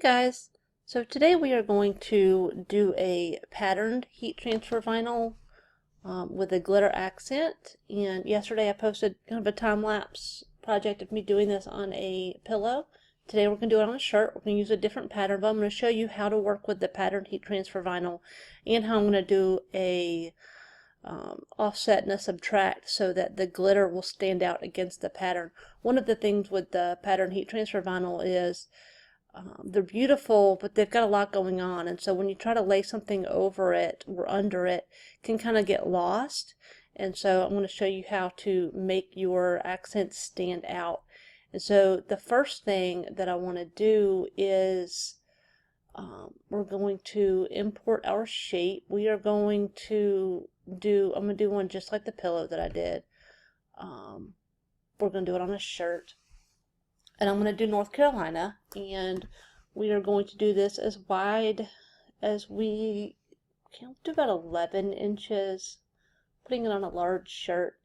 Guys, so today we are going to do a patterned heat transfer vinyl with a glitter accent. And yesterday I posted kind of a time-lapse project of me doing this on a pillow. Today we're going to do it on a shirt. We're going to use a different pattern, but I'm going to show you how to work with the patterned heat transfer vinyl and how I'm going to do a offset and a subtract so that the glitter will stand out against the pattern. One of the things with the patterned heat transfer vinyl is they're beautiful, but they've got a lot going on, and so when you try to lay something over it or under it, it can kind of get lost. And so I'm going to show you how to make your accents stand out. And so the first thing that I want to do is we're going to import our shape. We are going to I'm going to do one just like the pillow that I did. We're going to do it on a shirt. And I'm going to do North Carolina, and we are going to do this as wide as we can, do about 11 inches, putting it on a large shirt.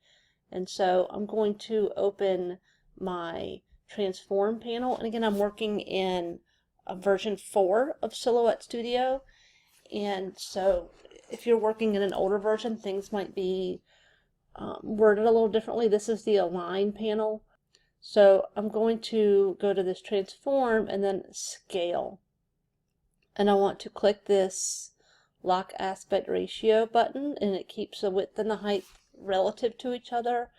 And so I'm going to open my transform panel, and again I'm working in a version 4 of Silhouette Studio, and so if you're working in an older version, things might be worded a little differently. This is the align panel. So I'm going to go to this transform and then scale. And I want to click this lock aspect ratio button, and it keeps the width and the height relative to each other.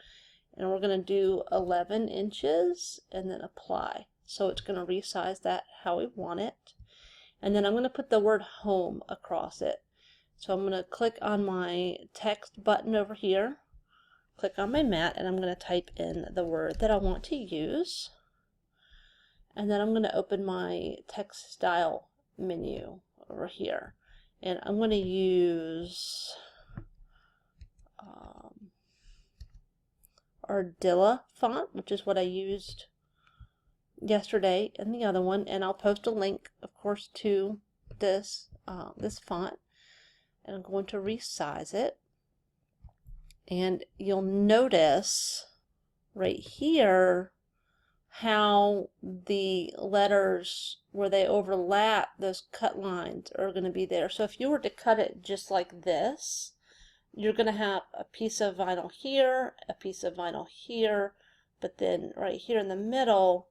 And we're going to do 11 inches and then apply. So it's going to resize that how we want it. And then I'm going to put the word home across it. So I'm going to click on my text button over here. Click on my mat, and I'm going to type in the word that I want to use, and then I'm going to open my text style menu over here, and I'm going to use Ardilla font, which is what I used yesterday in the other one, and I'll post a link, of course, to this font, and I'm going to resize it. And you'll notice right here how the letters where they overlap, those cut lines are going to be there. So if you were to cut it just like this, you're going to have a piece of vinyl here, a piece of vinyl here, but then right here in the middle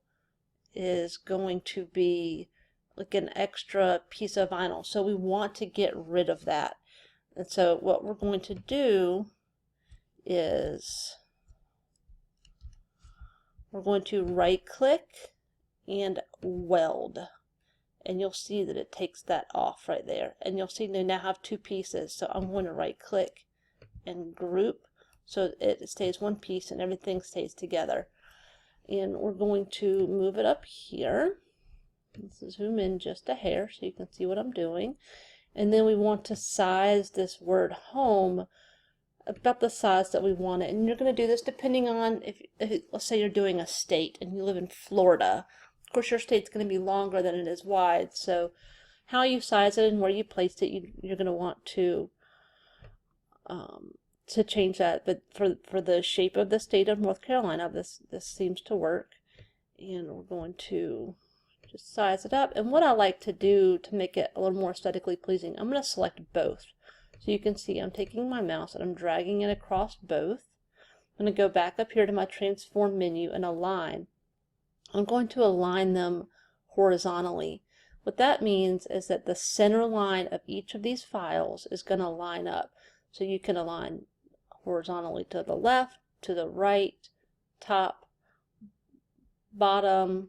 is going to be like an extra piece of vinyl. So we want to get rid of that. And so what we're going to do is we're going to right click and weld, and you'll see that it takes that off right there, and you'll see they now have two pieces. So I'm going to right click and group so it stays one piece and everything stays together. And we're going to move it up here. Let's zoom in just a hair so you can see what I'm doing. And then we want to size this word home about the size that we want it. And you're going to do this depending on if let's say you're doing a state and you live in Florida. Of course your state's going to be longer than it is wide, so how you size it and where you place it, you're going to want to change that. But for the shape of the state of North Carolina, this seems to work, and we're going to just size it up. And what I like to do to make it a little more aesthetically pleasing, I'm going to select both. So you can see I'm taking my mouse and I'm dragging it across both. I'm going to go back up here to my transform menu and align. I'm going to align them horizontally. What that means is that the center line of each of these files is going to line up. So you can align horizontally to the left, to the right, top, bottom,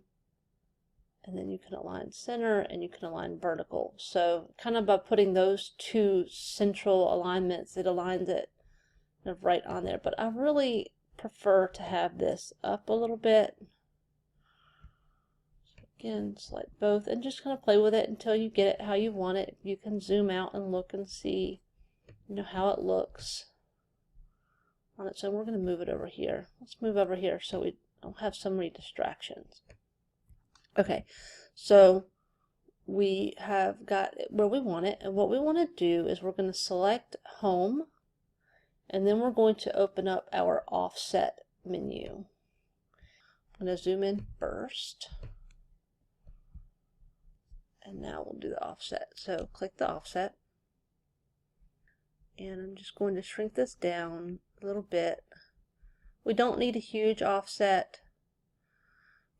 and then you can align center and you can align vertical. So kind of by putting those two central alignments, it aligns it kind of right on there. But I really prefer to have this up a little bit. So again, select both and just kind of play with it until you get it how you want it. You can zoom out and look and see, how it looks on its own. We're going to move it over here. Let's move over here so we don't have so many distractions. Okay, so we have got it where we want it, and what we want to do is we're going to select home, and then we're going to open up our offset menu. I'm going to zoom in first, And now we'll do the offset. So click the offset. And I'm just going to shrink this down a little bit. We don't need a huge offset,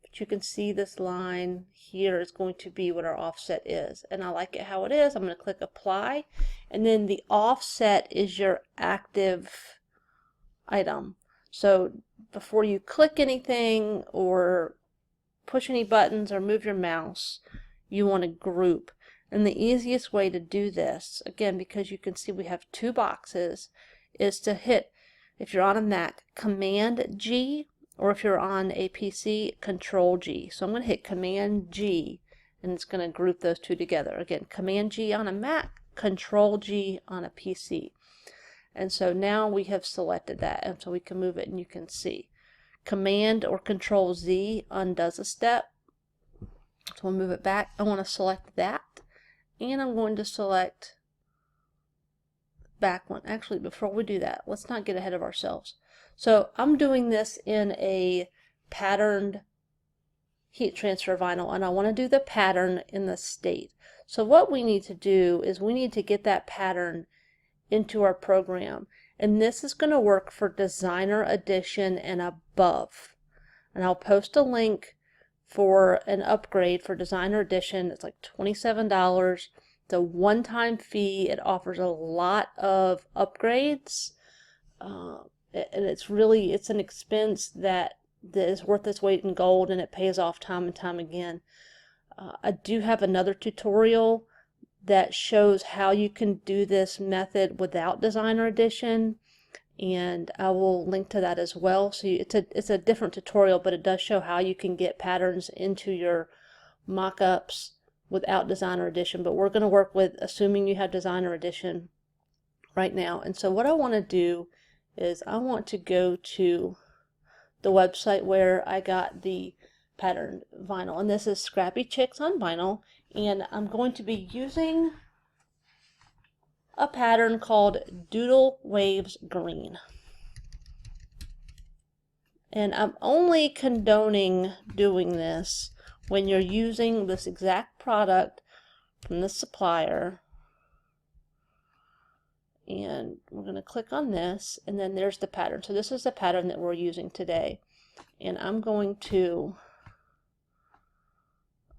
but you can see this line here is going to be what our offset is. And I like it how it is. I'm going to click apply, and then the offset is your active item. So before you click anything or push any buttons or move your mouse, you want to group. And the easiest way to do this, again, because you can see we have two boxes, is to hit, if you're on a Mac, Command G, or if you're on a PC, Control G. So I'm going to hit Command G, and it's going to group those two together. Again, Command G on a Mac, Control G on a PC. And so now we have selected that, and so we can move it and you can see. Command or Control Z undoes a step. So we'll move it back. I want to select that, and I'm going to select back one. Actually, before we do that, let's not get ahead of ourselves. So I'm doing this in a patterned heat transfer vinyl, and I want to do the pattern in the state. So what we need to do is we need to get that pattern into our program, and this is going to work for Designer Edition and above. And I'll post a link for an upgrade for Designer Edition. It's like $27. It's a one-time fee. It offers a lot of upgrades, and it's an expense that is worth its weight in gold, and it pays off time and time again. I do have another tutorial that shows how you can do this method without Designer Edition, and I will link to that as well. So it's a different tutorial, but it does show how you can get patterns into your mock-ups without Designer Edition. But we're going to work with assuming you have Designer Edition right now. And so what I want to do is I want to go to the website where I got the patterned vinyl, and this is Scrappy Chicks on Vinyl, and I'm going to be using a pattern called Doodle Waves Green. And I'm only condoning doing this when you're using this exact product from the supplier. And we're going to click on this, and then there's the pattern. So this is the pattern that we're using today. And I'm going to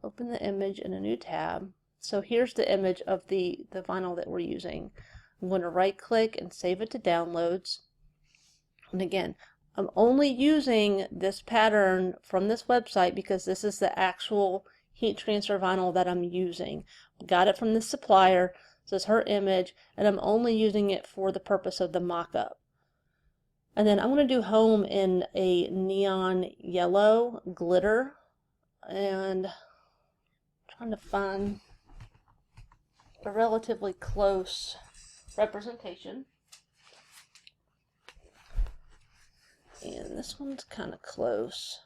open the image in a new tab. So here's the image of the vinyl that we're using. I'm going to right click and save it to downloads. And again, I'm only using this pattern from this website because this is the actual heat transfer vinyl that I'm using. Got it from the supplier. This is her image, and I'm only using it for the purpose of the mock-up. And then I'm going to do home in a neon yellow glitter, and trying to find a relatively close representation. And this one's kind of close,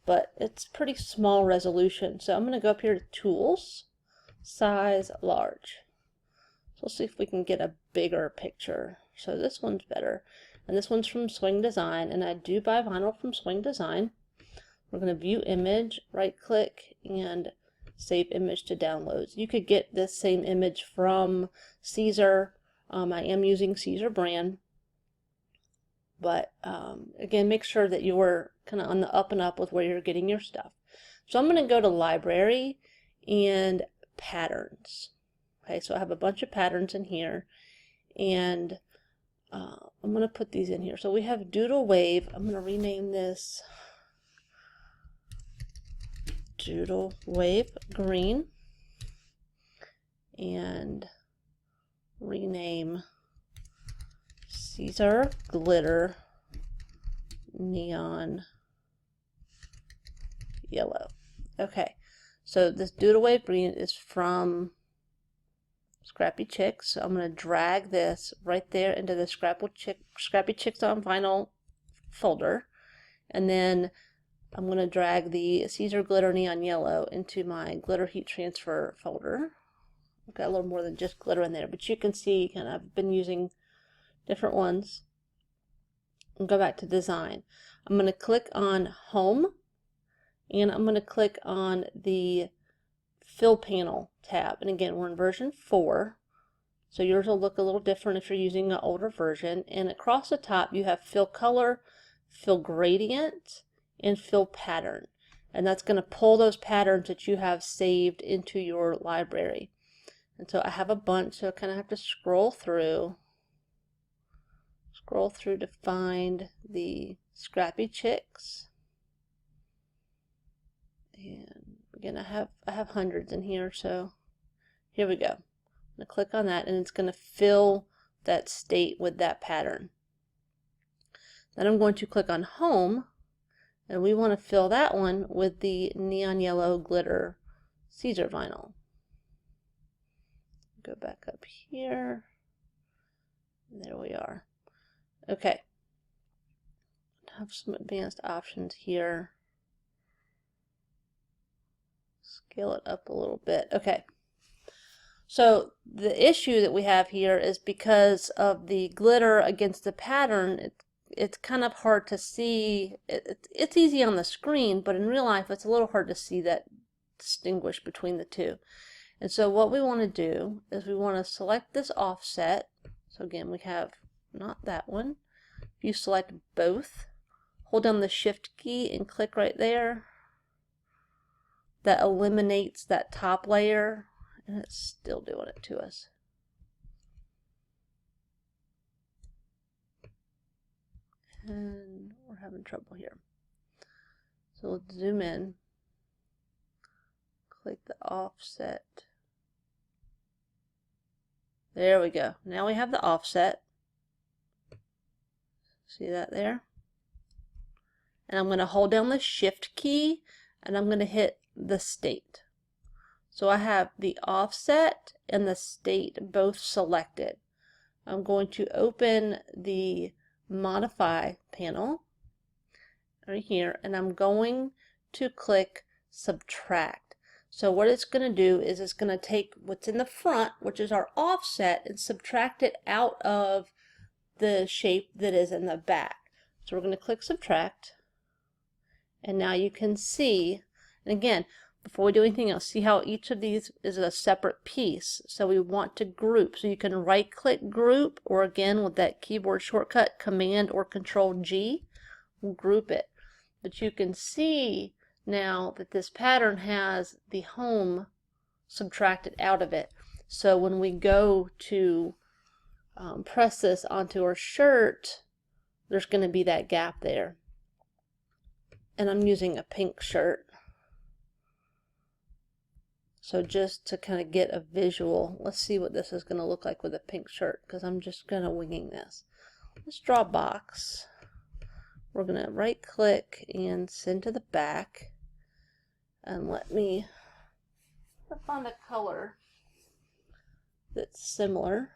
but it's pretty small resolution. So I'm going to go up here to Tools, Size, Large. So we'll see if we can get a bigger picture. So this one's better. And this one's from Swing Design, and I do buy vinyl from Swing Design. We're going to view image, right click, and save image to downloads. You could get this same image from Caesar. I am using Caesar brand. But again, make sure that you're kind of on the up and up with where you're getting your stuff. So I'm going to go to Library and Patterns. Okay, so I have a bunch of patterns in here, and I'm going to put these in here. So we have Doodle Wave. I'm going to rename this Doodle Wave Green, and rename Caesar Glitter Neon Yellow. Okay, so this Doodle Wave Green is from Scrappy Chicks. So I'm going to drag this right there into the Scrappy Chicks on Vinyl folder, and then I'm going to drag the Caesar Glitter Neon Yellow into my Glitter Heat Transfer folder. I've got a little more than just glitter in there, but you can see kind of I've been using different ones. And go back to Design. I'm going to click on Home, and I'm going to click on the Fill Panel tab. And again, we're in version 4. So yours will look a little different if you're using an older version. And across the top, you have Fill Color, Fill Gradient, and Fill Pattern. And that's going to pull those patterns that you have saved into your library. And so I have a bunch, so I kind of have to scroll through to find the Scrappy Chicks. And again, I have hundreds in here, so here we go. I'm going to click on that, and it's going to fill that state with that pattern. Then I'm going to click on Home, and we want to fill that one with the neon yellow glitter Caesar vinyl. Go back up here. There we are. Okay. I have some advanced options here. Scale it up a little bit. Okay. So the issue that we have here is because of the glitter against the pattern, it's kind of hard to see. It's easy on the screen, but in real life it's a little hard to see that distinguish between the two. And so what we want to do is we want to select this offset. So again, we have not that one. If you select both, hold down the Shift key and click right there. That eliminates that top layer, and it's still doing it to us. And we're having trouble here. So let's zoom in. Click the offset. There we go. Now we have the offset. See that there? And I'm going to hold down the Shift key, and I'm going to hit the state. So I have the offset and the state both selected. I'm going to open the Modify panel right here, and I'm going to click Subtract. So what it's going to do is it's going to take what's in the front, which is our offset, and subtract it out of the shape that is in the back. So we're going to click Subtract, and now you can see, and again, before we do anything else, see how each of these is a separate piece. So we want to group. So you can right click Group, or again with that keyboard shortcut Command or Control G, we'll group it. But you can see now that this pattern has the home subtracted out of it. So when we go to press this onto our shirt, there's going to be that gap there. And I'm using a pink shirt. So just to kind of get a visual, let's see what this is going to look like with a pink shirt, because I'm just kind of winging this. Let's draw a box. We're going to right click and send to the back. And let me find a color that's similar.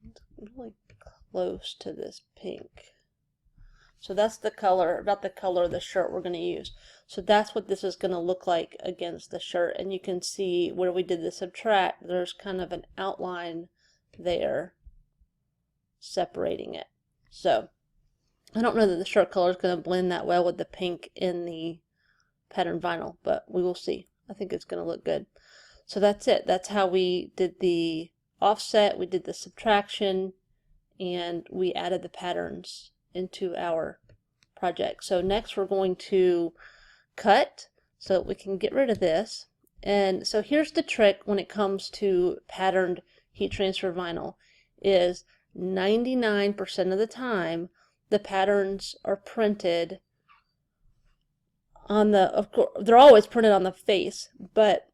It's really close to this pink. So that's the color, about the color of the shirt we're going to use. So that's what this is going to look like against the shirt. And you can see where we did the subtract, there's kind of an outline there separating it. So I don't know that the shirt color is going to blend that well with the pink in the pattern vinyl, but we will see. I think it's going to look good. So that's it. That's how we did the offset, we did the subtraction, and we added the patterns into our project. So next we're going to cut so that we can get rid of this. And so here's the trick when it comes to patterned heat transfer vinyl, is 99% of the time the patterns are printed on the, of course, they're always printed on the face, but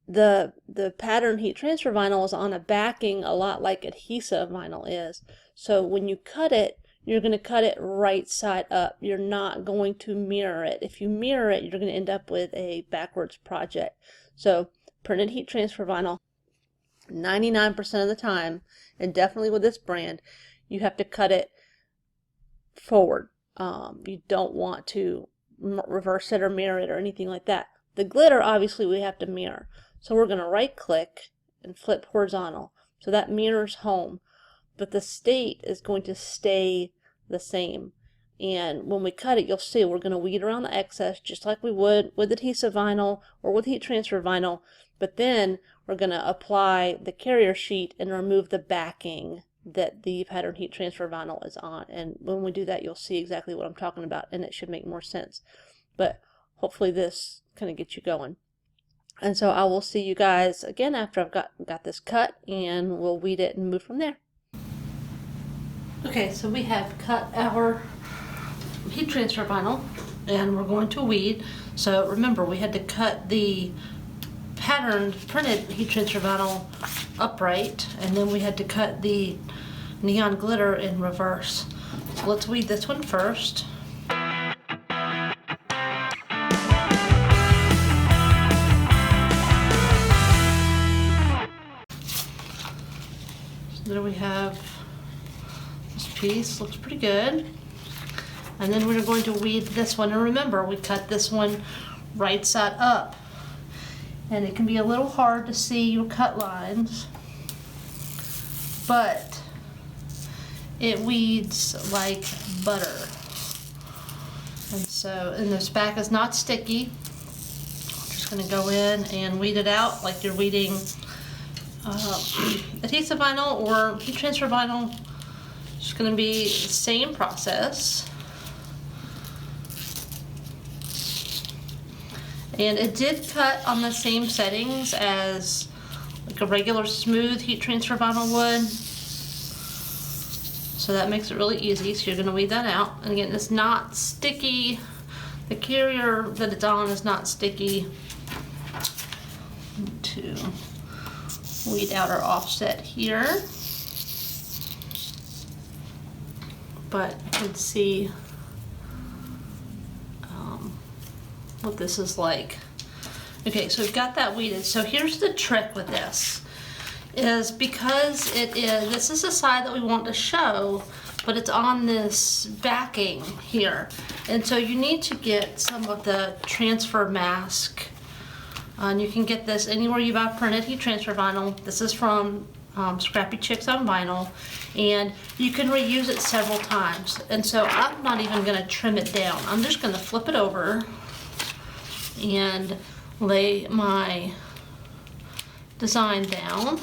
the pattern heat transfer vinyl is on a backing a lot like adhesive vinyl is. So when you cut it, you're going to cut it right side up. You're not going to mirror it. If you mirror it, you're going to end up with a backwards project. So printed heat transfer vinyl, 99% of the time, and definitely with this brand, you have to cut it forward. You don't want to reverse it or mirror it or anything like that. The glitter, obviously, we have to mirror. So we're going to right click and flip horizontal. So that mirrors home. But the state is going to stay the same. And when we cut it, you'll see we're going to weed around the excess just like we would with adhesive vinyl or with heat transfer vinyl. But then we're going to apply the carrier sheet and remove the backing that the pattern heat transfer vinyl is on. And when we do that, you'll see exactly what I'm talking about, and it should make more sense. But hopefully this kind of gets you going. And so I will see you guys again after I've got this cut, and we'll weed it and move from there. Okay, so we have cut our heat transfer vinyl and we're going to weed. So remember, we had to cut the patterned printed heat transfer vinyl upright, and then we had to cut the neon glitter in reverse. So let's weed this one first. So there we have this piece, looks pretty good. And then we're going to weed this one, and remember, we cut this one right side up. And it can be a little hard to see your cut lines, but it weeds like butter. And this back is not sticky. I'm just going to go in and weed it out like you're weeding adhesive vinyl or heat transfer vinyl. It's going to be the same process. And it did cut on the same settings as like a regular smooth heat transfer vinyl would. So that makes it really easy. So you're going to weed that out. And again, it's not sticky. The carrier that it's on is not sticky. To weed out our offset here. But you can see what this is like. Okay, so we've got that weeded. So here's the trick with this, is because this is the side that we want to show, but it's on this backing here. And so you need to get some of the transfer mask. And you can get this anywhere you buy printed heat transfer vinyl. This is from Scrappy Chicks on Vinyl, and you can reuse it several times. And so I'm not even going to trim it down. I'm just going to flip it over and lay my design down.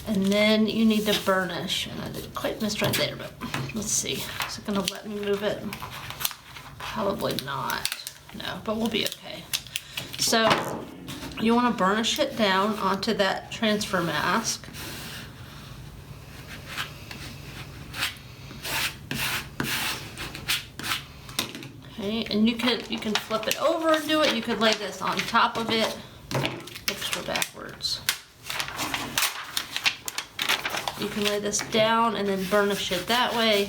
And then you need to burnish. And I didn't quite miss right there, but let's see. Is it going to let me move it? Probably not. No, but we'll be okay. So you want to burnish it down onto that transfer mask. Okay, and you can flip it over and do it. You could lay this on top of it. Oops, we're backwards. You can lay this down and then burnish it that way,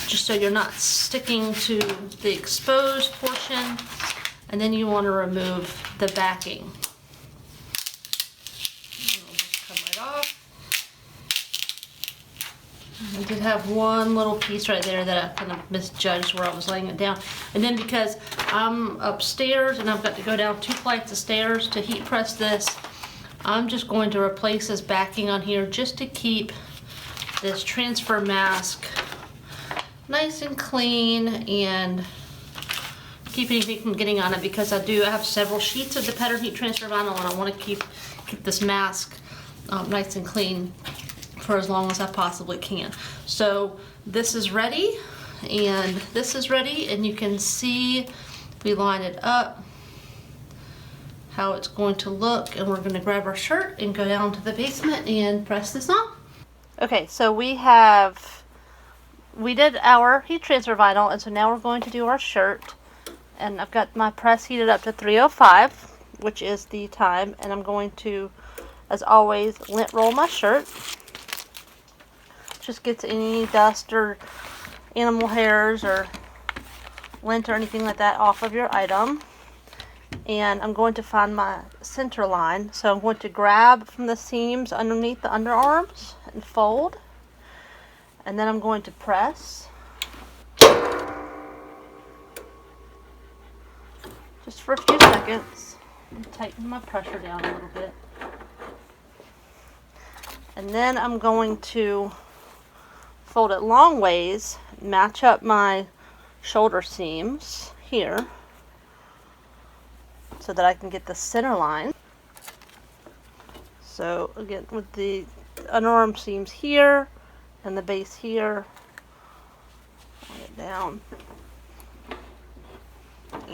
just so you're not sticking to the exposed portion. And then you want to remove the backing. It'll just come right off. I did have one little piece right there that I kind of misjudged where I was laying it down. And then because I'm upstairs and I've got to go down 2 flights of stairs to heat press this, I'm just going to replace this backing on here just to keep this transfer mask nice and clean and keep anything from getting on it, because I have several sheets of the pattern heat transfer vinyl and I want to keep this mask nice and clean for as long as I possibly can. So this is ready and this is ready, and you can see if we line it up how it's going to look. And we're going to grab our shirt and go down to the basement and press this on. Okay, so we did our heat transfer vinyl, and so now we're going to do our shirt. And I've got my press heated up to 305, which is the time, and I'm going to, as always, lint roll my shirt. Just gets any dust or animal hairs or lint or anything like that off of your item. And I'm going to find my center line, so I'm going to grab from the seams underneath the underarms and fold, and then I'm going to press just for a few seconds and tighten my pressure down a little bit. And then I'm going to fold it long ways match up my shoulder seams here so that I can get the center line. So again, with the underarm seams here and the base here, line it down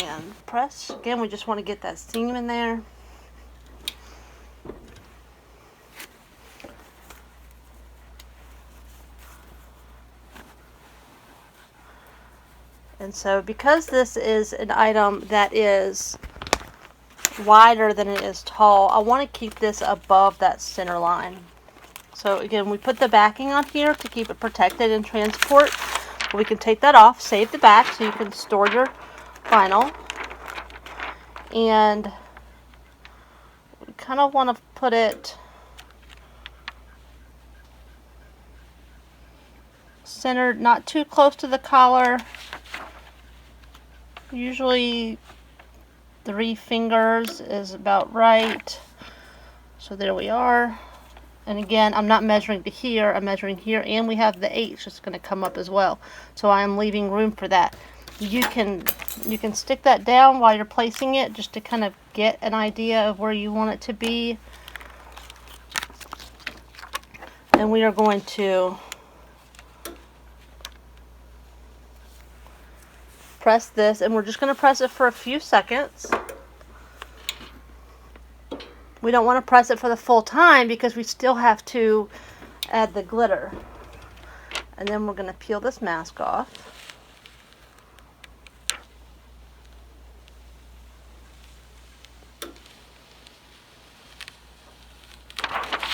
and press. Again, we just want to get that seam in there. And so because this is an item that is wider than it is tall, I want to keep this above that center line. So again, we put the backing on here to keep it protected in transport. We can take that off, save the back so you can store your vinyl. And we kind of want to put it centered, not too close to the collar. Usually 3 fingers is about right. So there we are. And again, I'm not measuring to here, I'm measuring here, and we have the H that's going to come up as well. So I am leaving room for that. You can stick that down while you're placing it just to kind of get an idea of where you want it to be. And we are going to press this, and we're just going to press it for a few seconds. We don't want to press it for the full time because we still have to add the glitter. And then we're going to peel this mask off.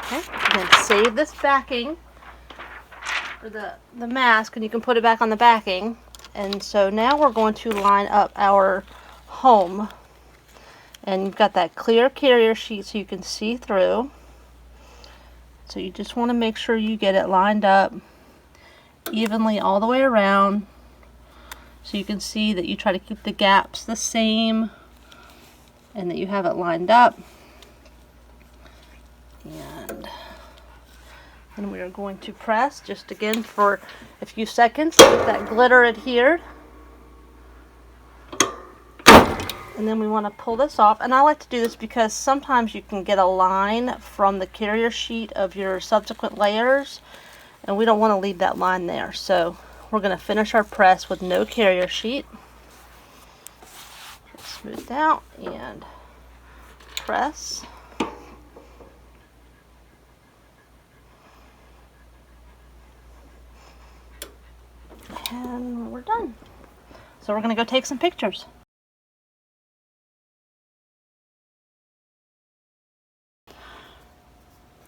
Okay, then save this backing for the mask, and you can put it back on the backing. And so now we're going to line up our home. And you've got that clear carrier sheet so you can see through. So you just want to make sure you get it lined up evenly all the way around. So you can see that you try to keep the gaps the same and that you have it lined up. And then we are going to press just again for a few seconds to get that glitter adhered. And then we want to pull this off. And I like to do this because sometimes you can get a line from the carrier sheet of your subsequent layers, and we don't want to leave that line there. So we're going to finish our press with no carrier sheet. Smooth out and press. And we're done. So we're going to go take some pictures.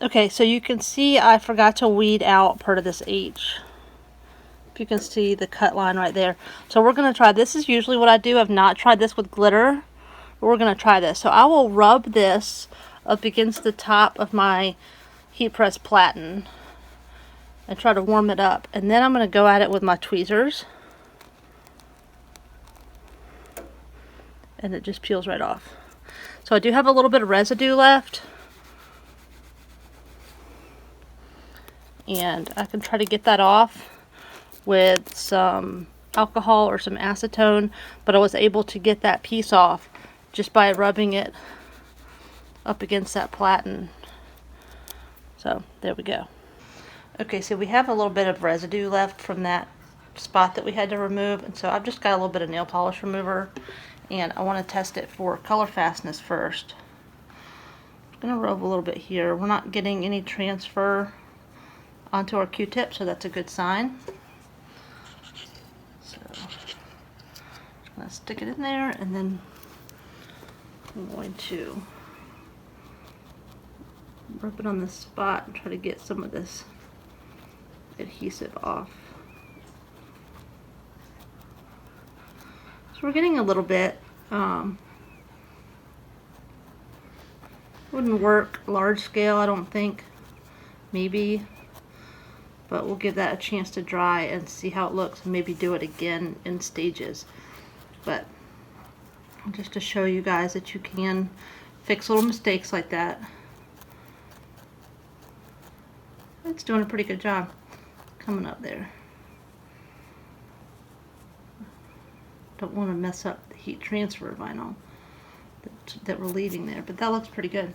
Okay, so you can see I forgot to weed out part of this H. If you can see the cut line right there. So we're going to try, this is usually what I do. I've not tried this with glitter, but we're going to try this. So I will rub this up against the top of my heat press platen and try to warm it up. And then I'm going to go at it with my tweezers. And it just peels right off. So I do have a little bit of residue left. And I can try to get that off with some alcohol or some acetone, but I was able to get that piece off just by rubbing it up against that platen. So there we go. Okay, so we have a little bit of residue left from that spot that we had to remove, and so I've just got a little bit of nail polish remover, and I want to test it for color fastness first. I'm going to rub a little bit here. We're not getting any transfer onto our Q-tip, so that's a good sign. So I'm going to stick it in there, and then I'm going to rub it on this spot and try to get some of this adhesive off. So we're getting a little bit. Wouldn't work large scale, I don't think. Maybe. But we'll give that a chance to dry and see how it looks, and maybe do it again in stages. But just to show you guys that you can fix little mistakes like that. It's doing a pretty good job coming up there. Don't want to mess up the heat transfer vinyl that we're leaving there, but that looks pretty good.